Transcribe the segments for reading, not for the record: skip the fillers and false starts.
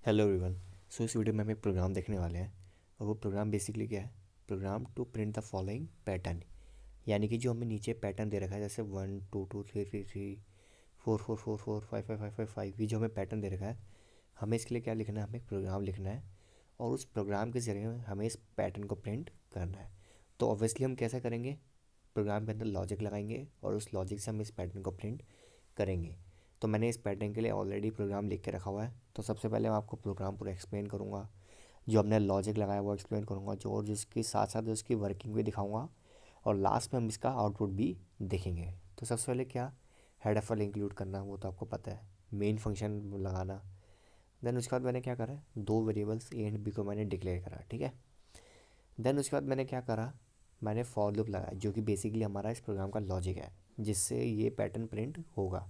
Hello everyone. सो इस video में हम एक प्रोग्राम देखने वाले हैं और वो प्रोग्राम बेसिकली क्या है। Program to print the following pattern, यानी कि जो हमें नीचे पैटर्न दे रखा है जैसे 1 2 2 3 3 3 4 4 4 4 5 5 5 5 5, ये जो हमें पैटर्न दे रखा है, हमें इसके लिए क्या लिखना है, हमें एक प्रोग्राम लिखना है और उस प्रोग्राम के ज़रिए हमें इस पैटर्न को प्रिंट करना है। तो ऑब्वियसली हम कैसे करेंगे, प्रोग्राम के अंदर लॉजिक लगाएंगे और उस लॉजिक से हम इस पैटर्न को प्रिंट करेंगे। तो मैंने इस पैटर्न के लिए ऑलरेडी प्रोग्राम लिख के रखा हुआ है। तो सबसे पहले मैं आपको प्रोग्राम पूरा एक्सप्लेन करूँगा, जो हमने लॉजिक लगाया वो एक्सप्लेन करूँगा, जो और जिसके साथ साथ उसकी वर्किंग भी दिखाऊँगा और लास्ट में हम इसका आउटपुट भी देखेंगे। तो सबसे पहले क्या, हेडर फाइल इंक्लूड करना, वो तो आपको पता है, मेन फंक्शन लगाना। देन उसके बाद मैंने क्या करा, दो वेरिएबल्स ए एंड बी को मैंने डिक्लेयर करा, ठीक है। देन उसके बाद मैंने क्या करा, मैंने फॉर लूप लगाया, जो कि बेसिकली हमारा इस प्रोग्राम का लॉजिक है जिससे ये पैटर्न प्रिंट होगा।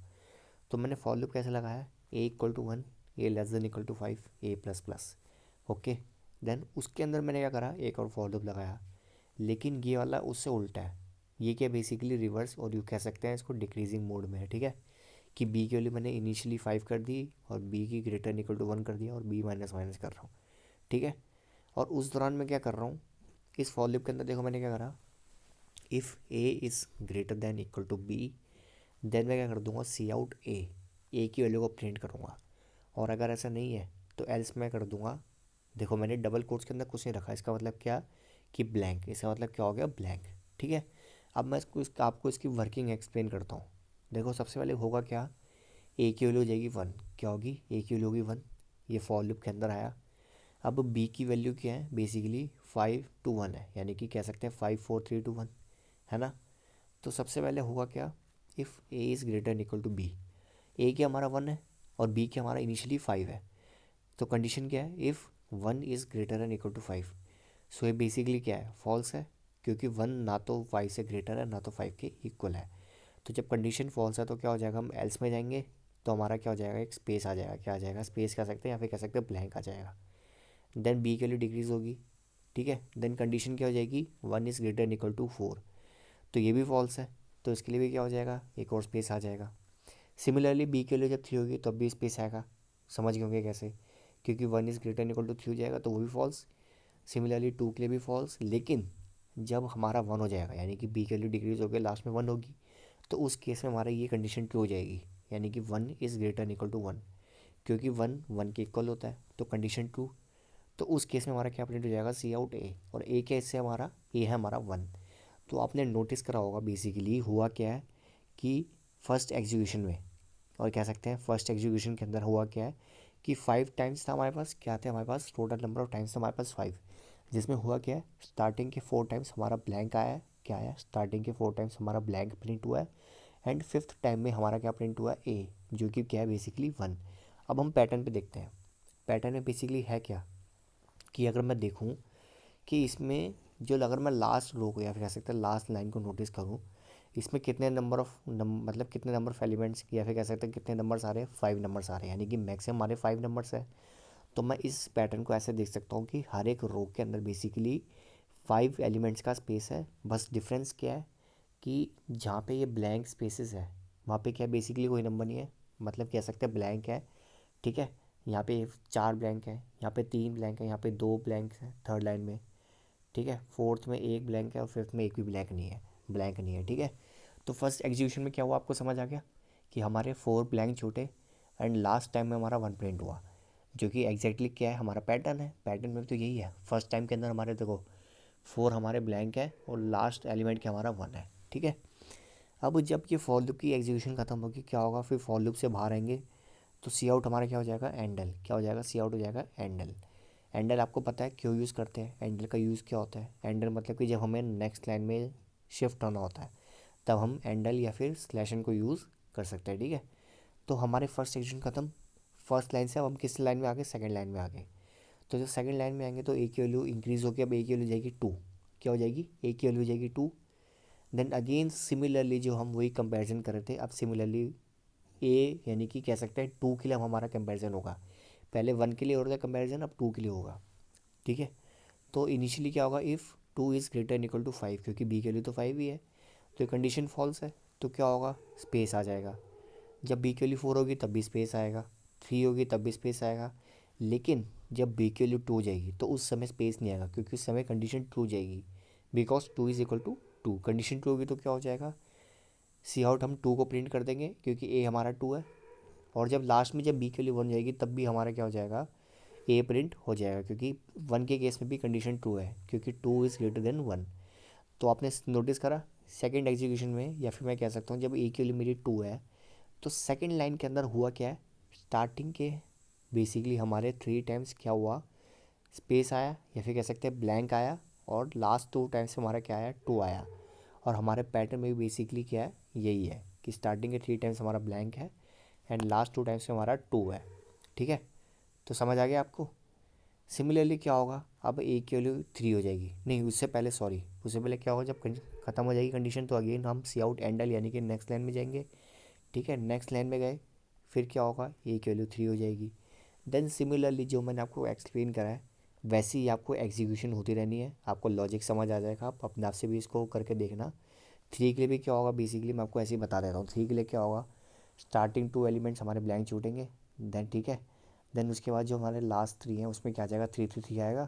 तो मैंने फॉर लूप कैसे लगाया, A = 1, A <= 5, A++, okay. Then उसके अंदर मैंने क्या करा, एक और फॉर लूप लगाया, लेकिन ये वाला उससे उल्टा है। ये क्या, बेसिकली रिवर्स, और यू कह सकते हैं इसको डिक्रीजिंग मोड में है, ठीक है। कि बी के लिए मैंने इनिशियली 5 कर दी और बी की >= 1 कर दिया और बी माइनस माइनस कर रहा हूँ, ठीक है। और उस दौरान मैं क्या कर रहा हूँ, इस फॉर लूप के अंदर देखो मैंने क्या करा, इफ़ A <= B, देन मैं क्या कर दूंगा, सी आउट ए की वैल्यू को प्रिंट करूँगा। और अगर ऐसा नहीं है तो एल्स मैं कर दूंगा, देखो मैंने डबल कोट्स के अंदर कुछ नहीं रखा, इसका मतलब क्या कि ब्लैंक, इसका मतलब क्या हो गया, ब्लैंक, ठीक है। अब मैं आपको इसकी वर्किंग एक्सप्लेन करता हूँ। देखो सबसे पहले होगा क्या, ए की वैल्यू हो जाएगी 1, क्या होगी, ए की वैल्यू होगी 1, ये फॉर लूप के अंदर आया। अब बी की वैल्यू क्या है, बेसिकली 5 to 1 है, यानी कि कह सकते हैं 5 4 3 2 1, है ना। तो सबसे पहले होगा क्या, इफ़ A <= B, ए क्या हमारा 1 है और बी क्या हमारा इनिशियली 5 है। तो कंडीशन क्या है, इफ़ 1 <= 5। सो ये बेसिकली क्या है, फॉल्स है, क्योंकि 1 ना तो 5 से ग्रेटर है ना तो 5 के इक्वल है। तो जब कंडीशन फॉल्स है तो क्या हो जाएगा, हम एल्स में जाएंगे तो हमारा क्या हो जाएगा, एक स्पेस आ जाएगा, क्या आ जाएगा, स्पेस कह सकते हैं या फिर कह सकते हैं ब्लैंक आ जाएगा। देन बी के लिए डिक्रीज होगी, ठीक है। देन कंडीशन क्या हो जाएगी, 1 <= 4, तो ये भी फॉल्स है, तो इसके लिए भी क्या हो जाएगा, एक और स्पेस आ जाएगा। सिमिलरली बी के लिए जब 3 होगी तब भी स्पेस आएगा, समझ गए होंगे कैसे, क्योंकि 1 <= 3 हो जाएगा तो वो भी फॉल्स। सिमिलरली 2 के लिए भी फॉल्स, लेकिन जब हमारा 1 हो जाएगा, यानी कि बी के लिए डिक्रीज हो गया, लास्ट में 1 होगी, तो उस केस में हमारा ये कंडीशन ट्रू हो जाएगी, यानी कि 1 <= 1, क्योंकि 1 के इक्वल होता है, तो कंडीशन ट्रू। तो उस केस में हमारा क्या प्रिंट हो जाएगा, सी आउट ए, और ए क्या इससे हमारा, ए है हमारा 1। तो आपने नोटिस करा होगा बेसिकली हुआ क्या है कि फर्स्ट एग्जीक्यूशन में, और कह सकते हैं फर्स्ट एग्जीक्यूशन के अंदर हुआ क्या है कि 5 टाइम्स था हमारे पास, क्या थे हमारे पास, टोटल नंबर ऑफ टाइम्स था हमारे पास 5, जिसमें हुआ क्या है, स्टार्टिंग के 4 टाइम्स हमारा ब्लैंक आया है, क्या आया, स्टार्टिंग के 4 टाइम्स हमारा ब्लैंक प्रिंट हुआ है, एंड फिफ्थ टाइम में हमारा क्या प्रिंट हुआ है, ए, जो कि क्या है बेसिकली 1। अब हम पैटर्न पे देखते हैं, पैटर्न में बेसिकली है क्या, कि अगर मैं देखूँ कि इसमें जो, अगर मैं लास्ट रो को या फिर कह सकते हैं लास्ट लाइन को नोटिस करूँ, इसमें कितने नंबर ऑफ मतलब कितने नंबर ऑफ एलिमेंट्स, या फिर कह सकते हैं कितने नंबर्स आ रहे हैं, 5 नंबर्स आ रहे हैं, यानी कि मैक्सिमम हमारे 5 नंबर्स है। तो मैं इस पैटर्न को ऐसे देख सकता हूँ कि हर एक रो के अंदर बेसिकली 5 एलिमेंट्स का स्पेस है। बस डिफरेंस क्या है कि जहाँ पे ये ब्लैंक स्पेसेस है वहाँ पे क्या बेसिकली कोई नंबर नहीं है, मतलब कह सकते हैं ब्लैंक है, ठीक है। यहाँ पे 4 ब्लैंक है, यहाँ पे 3 ब्लैंक है, यहाँ पे 2 ब्लैंक है थर्ड लाइन में, ठीक है। फोर्थ में एक ब्लैंक है और फिफ्थ में एक भी ब्लैंक नहीं है, ठीक है। तो फर्स्ट एग्जीक्यूशन में क्या हुआ, आपको समझ आ गया कि हमारे 4 ब्लैंक छूटे एंड लास्ट टाइम में हमारा 1 प्रिंट हुआ, जो कि एग्जैक्टली क्या है, हमारा पैटर्न है। पैटर्न में तो यही है, फर्स्ट टाइम के अंदर हमारे देखो 4 हमारे ब्लैंक है और लास्ट एलिमेंट क्या हमारा 1 है, ठीक है। अब जब ये फॉर लूप की एग्जीक्यूशन खत्म होगी क्या होगा, फिर फॉर लूप से बाहर आएंगे तो सी आउट हमारा क्या हो जाएगा, एंडल, क्या हो जाएगा, सी आउट हो जाएगा एंडल। एंडल आपको पता है क्यों यूज़ करते हैं, एंडल का यूज़ क्या होता है, एंडल मतलब कि जब हमें नेक्स्ट लाइन में शिफ्ट होना होता है तब हम एंडल या फिर स्लैशन को यूज़ कर सकते हैं, ठीक है। तो हमारे फर्स्ट सेक्शन खत्म, फर्स्ट लाइन से अब हम किस लाइन में आ गए, सेकेंड लाइन में आ गए। तो जब सेकेंड लाइन में आएंगे तो ए की वैल्यू इंक्रीज़ होकर अब ए की वैल्यू जाएगी 2, क्या हो जाएगी, ए की वैल्यू हो जाएगी 2। देन अगेन सिमिलरली जो हम वही कंपैरिजन कर रहे थे, अब सिमिलरली ए, यानी कि कह सकते हैं 2 के लिए अब हमारा कंपैरिजन होगा, पहले 1 के लिए हो रहा था कंपैरिजन, अब 2 के लिए होगा, ठीक है। तो इनिशियली क्या होगा, इफ़ 2 <= 5, क्योंकि बी के लिए तो 5 ही है, तो ये कंडीशन फॉल्स है, तो क्या होगा, स्पेस आ जाएगा। जब बी के लिए 4 होगी तब भी स्पेस आएगा, 3 होगी तब भी स्पेस आएगा, लेकिन जब बी की वैल्यू 2 हो जाएगी तो उस समय स्पेस नहीं आएगा, क्योंकि उस समय कंडीशन ट्रू जाएगी, because 2 is equal to 2। Condition true होगी तो क्या हो जाएगा, सी आउट हम 2 को प्रिंट कर देंगे क्योंकि ए हमारा 2 है, और जब लास्ट में जब बी के लिए 1 जाएगी तब भी हमारा क्या हो जाएगा, ए प्रिंट हो जाएगा, क्योंकि 1 के केस में भी कंडीशन ट्रू है, क्योंकि 2 इज़ ग्रेटर देन 1। तो आपने नोटिस करा सेकेंड एग्जीक्यूशन में, या फिर मैं कह सकता हूँ जब ए के लिए मेरी 2 है तो सेकेंड लाइन के अंदर हुआ क्या है, स्टार्टिंग के बेसिकली हमारे 3 टाइम्स क्या हुआ, स्पेस आया, या फिर कह सकते हैं ब्लैंक आया, और लास्ट 2 टाइम्स हमारा क्या आया, 2 आया। और हमारे पैटर्न में भी बेसिकली क्या है, यही है कि स्टार्टिंग के 3 टाइम्स हमारा ब्लैंक है एंड लास्ट 2 टाइम्स में हमारा 2 है। ठीक है, तो समझ आ गया आपको। सिमिलरली क्या होगा, अब ए की वैल्यू 3 हो जाएगी, नहीं उससे पहले सॉरी, उससे पहले क्या होगा, जब खत्म हो जाएगी कंडीशन तो अगेन हम सी आउट एंड एल यानी कि नेक्स्ट लाइन में जाएंगे। ठीक है, नेक्स्ट लाइन में गए, फिर क्या होगा, ए की वैल्यू 3 हो जाएगी। देन सिमिलरली जो मैंने आपको एक्सप्लेन करा है वैसे ही आपको एग्जीक्यूशन होती रहनी है, आपको लॉजिक समझ आ जाएगा, आप अपने आप से भी इसको करके देखना। 3 के लिए भी क्या होगा, बेसिकली मैं आपको ऐसे ही बता देता हूँ। 3 के लिए क्या होगा, स्टार्टिंग 2 एलिमेंट्स हमारे ब्लैंक छूटेंगे, देन ठीक है, देन उसके बाद जो हमारे लास्ट 3 हैं उसमें क्या जाएगा, 3 आएगा।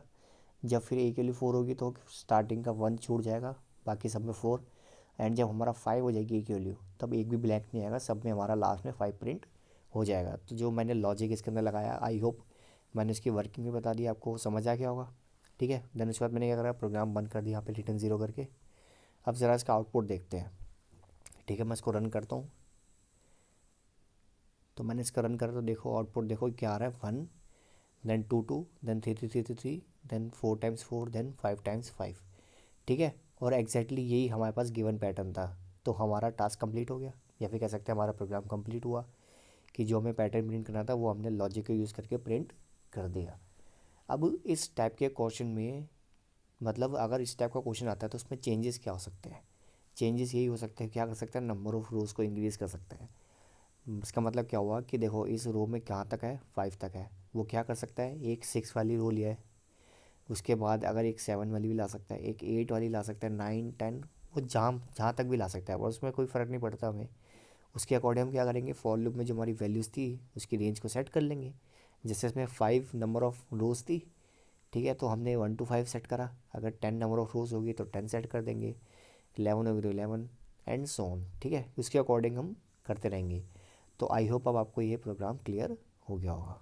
जब फिर ए के लिए 4 होगी तो स्टार्टिंग का 1 छूट जाएगा, बाकी सब में 4। एंड जब हमारा 5 हो जाएगी ए की वैल्यू तब एक भी ब्लैंक नहीं आएगा, सब में हमारा लास्ट में 5 प्रिंट हो जाएगा। तो जो मैंने लॉजिक इसके अंदर लगाया, आई होप मैंने उसकी वर्किंग भी बता दी, आपको समझ आ गया होगा। ठीक है, देन उसके बाद मैंने क्या करा, प्रोग्राम बंद कर दिया यहाँ पे रिटर्न 0 करके। अब ज़रा इसका आउटपुट देखते हैं। ठीक है, मैं इसको रन करता हूँ, तो मैंने इसका रन करा तो देखो आउटपुट देखो क्या आ रहा है, 1, then 2 2, then 3 3 3 3 3, then 4 times 4, then 5 times 5। ठीक है, और एग्जैक्टली यही हमारे पास गिवन पैटर्न था, तो हमारा टास्क कंप्लीट हो गया, या फिर कह सकते हैं हमारा प्रोग्राम कंप्लीट हुआ, कि जो हमें पैटर्न प्रिंट करना था वो हमने लॉजिक को यूज़ करके प्रिंट कर दिया। अब इस टाइप के क्वेश्चन में, मतलब अगर इस टाइप का क्वेश्चन आता है तो उसमें चेंजेस क्या हो सकते हैं, चेंजेस यही हो सकते हैं, क्या कर सकते हैं, नंबर ऑफ़ रोज़ को इंक्रीज़ कर सकते हैं। इसका मतलब क्या हुआ कि देखो इस रो में कहाँ तक है, 5 तक है, वो क्या कर सकता है, एक 6 वाली रो लिया है, उसके बाद अगर एक 7 वाली भी ला सकता है, एक 8 वाली ला सकता है, 9 10, वो जहाँ जहाँ तक भी ला सकता है, और उसमें कोई फ़र्क नहीं पड़ता हमें। उसके अकॉर्डिंग हम क्या करेंगे, फॉर लूप में जो हमारी वैल्यूज़ थी उसकी रेंज को सेट कर लेंगे। जैसे इसमें 5 नंबर ऑफ़ रोज़ थी, ठीक है, तो हमने 1 to 5 सेट करा, अगर 10 नंबर ऑफ़ रोज़ होगी तो 10 सेट कर देंगे, 11 होगी तो 11, एंड सो ऑन। ठीक है, उसके अकॉर्डिंग हम करते रहेंगे। तो आई होप अब आपको ये प्रोग्राम क्लियर हो गया होगा।